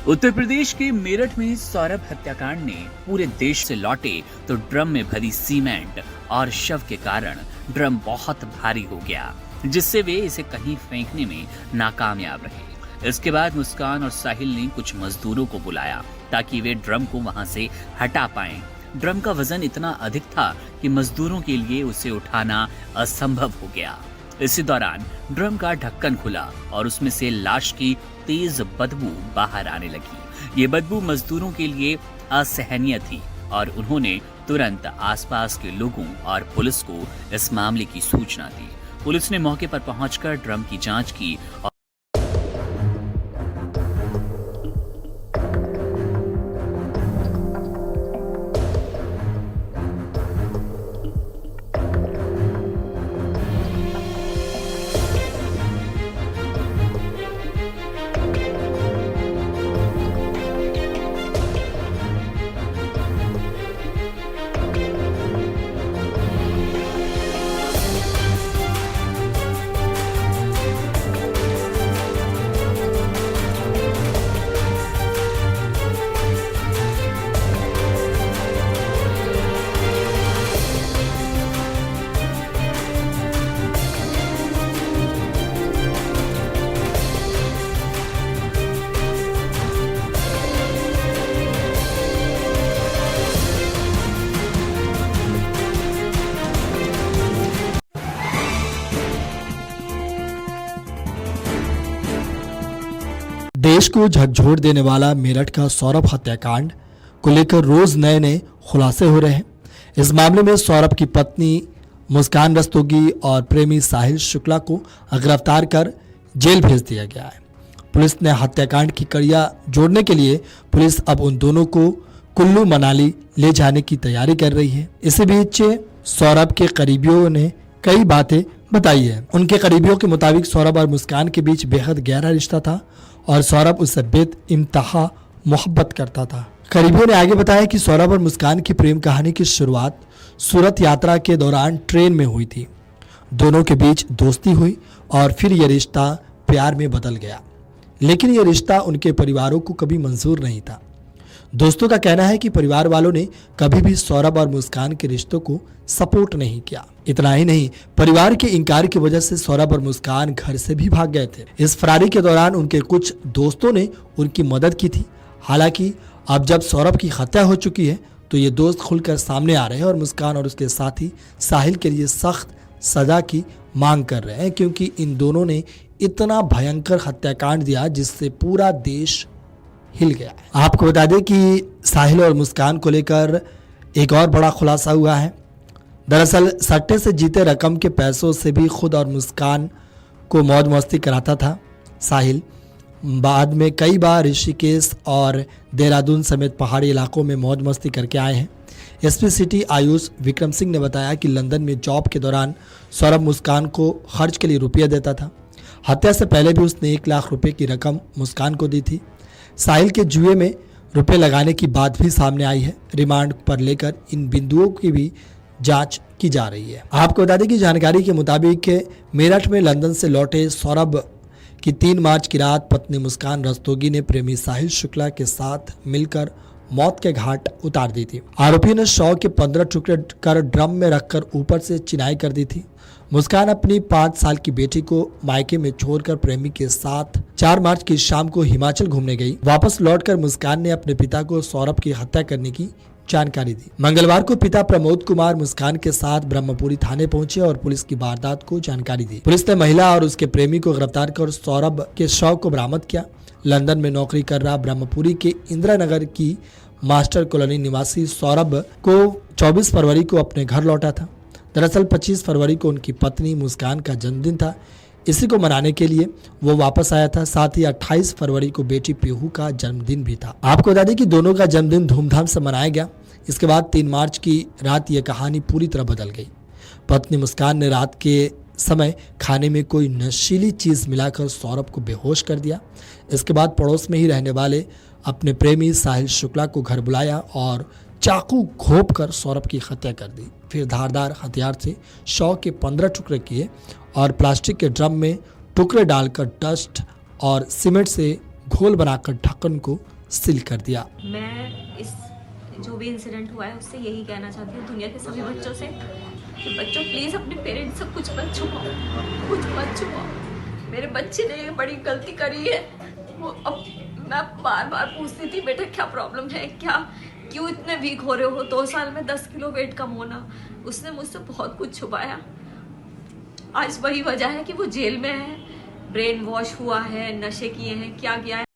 उत्तर प्रदेश के मेरठ में सौरभ हत्याकांड ने पूरे देश से लौटे तो ड्रम में भरी सीमेंट और शव के कारण ड्रम बहुत भारी हो गया, जिससे वे इसे कहीं फेंकने में नाकामयाब रहे। इसके बाद मुस्कान और साहिल ने कुछ मजदूरों को बुलाया ताकि वे ड्रम को वहां से हटा पाएं। ड्रम का वजन इतना अधिक था कि मजदूरों के लिए उसे उठाना असंभव हो गया। इसी दौरान ड्रम का ढक्कन खुला और उसमें से लाश की तेज बदबू बाहर आने लगी। ये बदबू मजदूरों के लिए असहनीय थी और उन्होंने तुरंत आसपास के लोगों और पुलिस को इस मामले की सूचना दी। पुलिस ने मौके पर पहुंचकर ड्रम की जांच की और देश को झकझोर देने वाला मेरठ का सौरभ हत्याकांड को लेकर रोज नए नए खुलासे हो रहे हैं। इस मामले में सौरभ की पत्नी मुस्कान रस्तोगी और प्रेमी साहिल शुक्ला को गिरफ्तार कर जेल भेज दिया गया है। पुलिस ने हत्याकांड की कड़ियां जोड़ने के लिए पुलिस अब उन दोनों को कुल्लू मनाली ले जाने की तैयारी कर रही है। इसी बीच सौरभ के करीबियों ने कई बातें बताई है। उनके करीबियों के मुताबिक सौरभ और मुस्कान के बीच बेहद गहरा रिश्ता था और सौरभ उससे बेइंतहा मोहब्बत करता था। करीबियों ने आगे बताया कि सौरभ और मुस्कान की प्रेम कहानी की शुरुआत सूरत यात्रा के दौरान ट्रेन में हुई थी। दोनों के बीच दोस्ती हुई और फिर यह रिश्ता प्यार में बदल गया, लेकिन यह रिश्ता उनके परिवारों को कभी मंजूर नहीं था। दोस्तों का कहना है कि परिवार वालों ने कभी भी सौरभ और मुस्कान के रिश्तों को सपोर्ट नहीं किया। इतना ही नहीं, परिवार के इनकार की वजह से सौरभ और मुस्कान घर से भी भाग गए थे। इस फरारी के दौरान उनके कुछ दोस्तों ने उनकी मदद की थी। हालांकि अब जब सौरभ की हत्या हो चुकी है तो ये दोस्त खुलकर सामने आ रहे हैं और मुस्कान और उसके साथी साहिल के लिए सख्त सजा की मांग कर रहे हैं, क्योंकि इन दोनों ने इतना भयंकर हत्याकांड दिया जिससे पूरा देश हिल गया है। आपको बता दें कि साहिल और मुस्कान को लेकर एक और बड़ा खुलासा हुआ है। दरअसल सट्टे से जीते रकम के पैसों से भी खुद और मुस्कान को मौज मस्ती कराता था साहिल। बाद में कई बार ऋषिकेश और देहरादून समेत पहाड़ी इलाकों में मौज मस्ती करके आए हैं। एसपी सिटी आयुष विक्रम सिंह ने बताया कि लंदन में जॉब के दौरान सौरभ मुस्कान को खर्च के लिए रुपया देता था। हत्या से पहले भी उसने 1 लाख रुपए की रकम मुस्कान को दी थी। साहिल के जुए में रुपए लगाने की बात भी सामने आई है। रिमांड पर लेकर इन बिंदुओं की भी जांच की जा रही है। आपको बता दें कि जानकारी के मुताबिक मेरठ में लंदन से लौटे सौरभ की 3 मार्च की रात पत्नी मुस्कान रस्तोगी ने प्रेमी साहिल शुक्ला के साथ मिलकर मौत के घाट उतार दी थी। आरोपी ने शव के 15 टुकड़े कर ड्रम में रखकर ऊपर से चिनाई कर दी थी। मुस्कान अपनी 5 साल की बेटी को मायके में छोड़कर प्रेमी के साथ 4 मार्च की शाम को हिमाचल घूमने गई। वापस लौटकर मुस्कान ने अपने पिता को सौरभ की हत्या करने की जानकारी दी। मंगलवार को पिता प्रमोद कुमार मुस्कान के साथ ब्रह्मपुरी थाने पहुंचे और पुलिस की वारदात को जानकारी दी। पुलिस ने महिला और उसके प्रेमी को गिरफ्तार कर सौरभ के शव को बरामद किया। लंदन में नौकरी कर रहा ब्रह्मपुरी के इंदिरा नगर की मास्टर कॉलोनी निवासी सौरभ को 24 फरवरी को अपने घर लौटा था। दरअसल 25 फरवरी को उनकी पत्नी मुस्कान का जन्मदिन था। इसी को मनाने के लिए वो वापस आया था। साथ ही 28 फरवरी को बेटी पीहू का जन्मदिन भी था। आपको बता दें कि दोनों का जन्मदिन धूमधाम से मनाया गया। इसके बाद 3 मार्च की रात ये कहानी पूरी तरह बदल गई। पत्नी मुस्कान ने रात के समय खाने में कोई नशीली चीज मिलाकर सौरभ को बेहोश कर दिया। इसके बाद पड़ोस में ही रहने वाले अपने प्रेमी साहिल शुक्ला को घर बुलाया और चाकू घोंपकर सौरभ की हत्या कर दी। फिर धारदार हथियार से शव के 15 टुकड़े किए और प्लास्टिक के ड्रम में टुकड़े डालकर डस्ट और सीमेंट से घोल बनाकर ढक्कन को सील कर दिया। मैं इस जो भी इंसिडेंट हुआ है उससे यही कहना चाहती हूँ दुनिया के सभी बच्चों से कि बच्चों प्लीज़ अपने पेरेंट्स से कुछ मत छुपाओ, कुछ मत छुपाओ। मेरे बच्चे ने ये बड़ी गलती करी है। वो अब मैं बार बार पूछती थी बेटा क्या प्रॉब्लम है, क्या क्यों इतने वीक हो रहे हो, 2 साल में 10 किलो वेट कम होना। उसने मुझसे बहुत कुछ छुपाया। आज वही वजह है कि वो जेल में है, ब्रेन वॉश हुआ है, नशे किए हैं, क्या किया है।